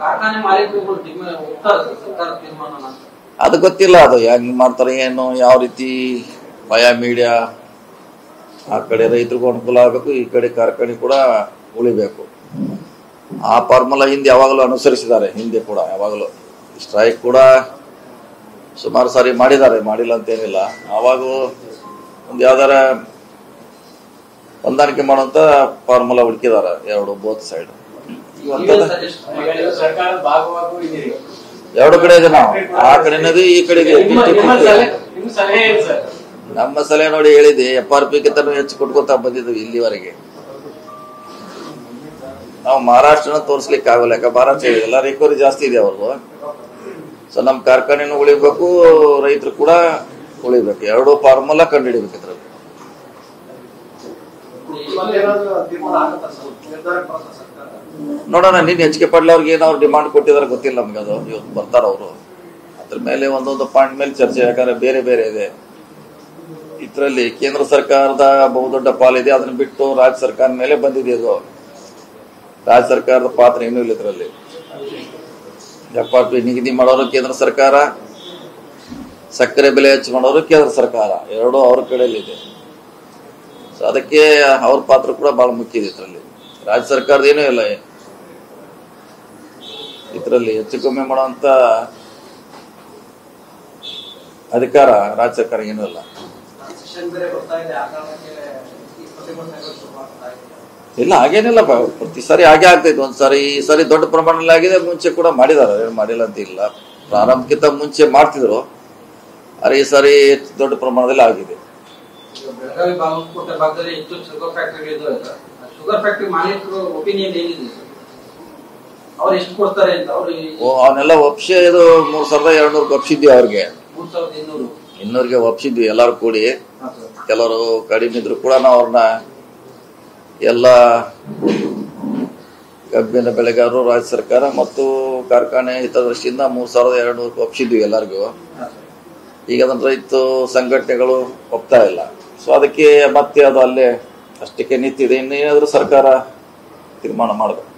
ಕಾರ್ಖಾನೆ ಮಾಲೀಕರು ಸರ್ಕಾರ ತೀರ್ಮಾನ ಅದು ಗೊತ್ತಿಲ್ಲ, ಅದು ಹೆಂಗ್ ಮಾಡ್ತಾರೆ ಏನು, ಯಾವ ರೀತಿ ವಯಾ ಮೀಡಿಯಾ ಆ ಕಡೆ ರೈತರಿಗೂ ಅನುಕೂಲ ಆಗಬೇಕು, ಈ ಕಡೆ ಕಾರ್ಖಾನೆ ಕೂಡ ಉಳಿಬೇಕು. ಆ ಫಾರ್ಮುಲಾ ಹಿಂದೆ ಯಾವಾಗಲೂ ಅನುಸರಿಸಿದ್ದಾರೆ. ಹಿಂದೆ ಕೂಡ ಯಾವಾಗಲೂ ಸ್ಟ್ರೈಕ್ ಕೂಡ ಸುಮಾರು ಸಾರಿ ಮಾಡಿದ್ದಾರೆ, ಮಾಡಿಲ್ಲ ಅಂತೇನಿಲ್ಲ. ಆವಾಗ ಒಂದು ಯಾವ್ದಾರ ಹೊಂದಾಣಿಕೆ ಮಾಡುವಂತ ಫಾರ್ಮುಲಾ ಹುಡುಕಿದಾರೆ ಎರಡು ಬೋತ್ ಸೈಡ್. ಎರಡು ಕಡೆ ಇದೆ, ನಾವು ಆ ಕಡೆನದು ಈ ಕಡೆಗೆ. ನಮ್ಮ ಸಲಹೆ ನೋಡಿ ಹೇಳಿದೆ, FRP ಗಿಂತ ಹೆಚ್ಚು ಕೊಟ್ಕೊತಾ ಬಂದಿದ್ವಿ ಇಲ್ಲಿವರೆಗೆ. ನಾವು ಮಹಾರಾಷ್ಟ್ರನ ತೋರಿಸ್ಲಿಕ್ಕೆ ಆಗಲ್ಲ, ಯಾಕೆ ಮಹಾರಾಷ್ಟ್ರ ಎಲ್ಲ ರಿಕವರಿ ಜಾಸ್ತಿ ಇದೆ ಅವ್ರದ್ದು. ಸೊ ನಮ್ ಕಾರ್ಖಾನೆನೂ ಉಳಿಬೇಕು, ರೈತರು ಕೂಡ ಉಳಿಬೇಕು. ಎರಡು ಫಾರ್ಮುಲಾ ಕಂಡು ಹಿಡಿಬೇಕು ಇದ್ರಲ್ಲಿ. ನೋಡೋಣ, ನೀನ್ HK ಪಾಟೀಲ್ ಅವ್ರಿಗೆ ಏನ್ ಅವ್ರು ಡಿಮಾಂಡ್ ಕೊಟ್ಟಿದಾರೆ ಗೊತ್ತಿಲ್ಲ ನಮ್ಗೆ. ಅದು ಇವತ್ತು ಬರ್ತಾರ ಅವರು, ಅದ್ರ ಮೇಲೆ ಒಂದೊಂದು ಪಾಯಿಂಟ್ ಮೇಲೆ ಚರ್ಚೆ. ಯಾಕಂದ್ರೆ ಬೇರೆ ಬೇರೆ ಇದೆ ಇದ್ರಲ್ಲಿ. ಕೇಂದ್ರ ಸರ್ಕಾರದ ಬಹುದೊಡ್ಡ ಪಾಲಿದೆ, ಅದನ್ನ ಬಿಟ್ಟು ರಾಜ್ಯ ಸರ್ಕಾರ ಮೇಲೆ ಬಂದಿದೆ. ಅದು ರಾಜ್ಯ ಸರ್ಕಾರದ ಪಾತ್ರ ಏನೂ ಇಲ್ಲ ಇದ್ರಲ್ಲಿ. FRP ನಿಗದಿ ಮಾಡೋರು ಕೇಂದ್ರ ಸರ್ಕಾರ, ಸಕ್ಕರೆ ಬೆಲೆ ಹೆಚ್ಚು ಮಾಡೋರು ಕೇಂದ್ರ ಸರ್ಕಾರ, ಎರಡೂ ಅವ್ರ ಕಡೆಯಲ್ಲಿದೆ. ಸೊ ಅದಕ್ಕೆ ಅವ್ರ ಪಾತ್ರ ಕೂಡ ಬಹಳ ಮುಖ್ಯ ಇದೆ ಇದ್ರಲ್ಲಿ. ರಾಜ್ಯ ಸರ್ಕಾರದ ಏನೂ ಇಲ್ಲ ಇದ್ರಲ್ಲಿ. ಹೆಚ್ಚು ಕಮ್ಮಿ ಮಾಡುವಂತ ಅಧಿಕಾರ ರಾಜ್ಯ ಸರ್ಕಾರ ಏನೂ ಇಲ್ಲ. ಇಲ್ಲ ಹಾಗೇನಿಲ್ಲ, ಪ್ರತಿ ಸಾರಿ ಹಾಗೆ ಆಗ್ತೈತೆ. ಒಂದ್ಸಾರಿ ಈ ಸಾರಿ ದೊಡ್ಡ ಪ್ರಮಾಣದಲ್ಲಿ ಆಗಿದೆ, ಮುಂಚೆ ಕೂಡ ಮಾಡಿದಾರೆ, ಏನು ಮಾಡಿಲ್ಲ ಅಂತ ಇಲ್ಲ. ಪ್ರಾರಂಭಕ್ಕಿಂತ ಮುಂಚೆ ಮಾಡ್ತಿದ್ರು, ಅರೆ ಈ ಸಾರಿ ದೊಡ್ಡ ಪ್ರಮಾಣದಲ್ಲಿ ಆಗಿದೆ. ಬೆಳಗಾವಿ ಬಾಗಲಕೋಟೆ ಭಾಗದಲ್ಲಿ ಹೆಚ್ಚು ಶುಗರ್ ಫ್ಯಾಕ್ಟರಿ ಶುಗರ್ ಫ್ಯಾಕ್ಟರಿ ಮಾಲೀಕರು ಒಪಿನಿಯನ್ ಏನಿದೆ, ಅವ್ರು ಎಷ್ಟು ಕೊಡ್ತಾರೆ ಅಂತ? ಅವನ್ನೆಲ್ಲ ಒಪ್ಸಿ ಇದು 3200 ಒಪ್ಸಿದ್ವಿ ಅವ್ರಿಗೆ. 3200 ಒಪ್ಸಿದ್ವಿ ಎಲ್ಲಾರು ಕೂಡಿ. ಕೆಲವರು ಕಡಿಮೆ ಇದ್ರು ಕೂಡ ನಾವು ಅವ್ರನ್ನ ಎಲ್ಲ ಕಬ್ಬಿನ ಬೆಳೆಗಾರರು, ರಾಜ್ಯ ಸರ್ಕಾರ ಮತ್ತು ಕಾರ್ಖಾನೆ ಹಿತದೃಷ್ಟಿಯಿಂದ 3200 ಒಪ್ಸಿದ್ವಿ ಎಲ್ಲರಿಗೂ. ಈಗ ಅದನ್ನ ರೈತ ಸಂಘಟನೆಗಳು ಒಪ್ತಾ ಇಲ್ಲ. ಸೊ ಅದಕ್ಕೆ ಮತ್ತೆ ಅದು ಅಲ್ಲೇ ಅಷ್ಟಕ್ಕೆ ನಿಂತಿದೆ. ಇನ್ನೇನಾದ್ರೂ ಸರ್ಕಾರ ತೀರ್ಮಾನ ಮಾಡಬೇಕು.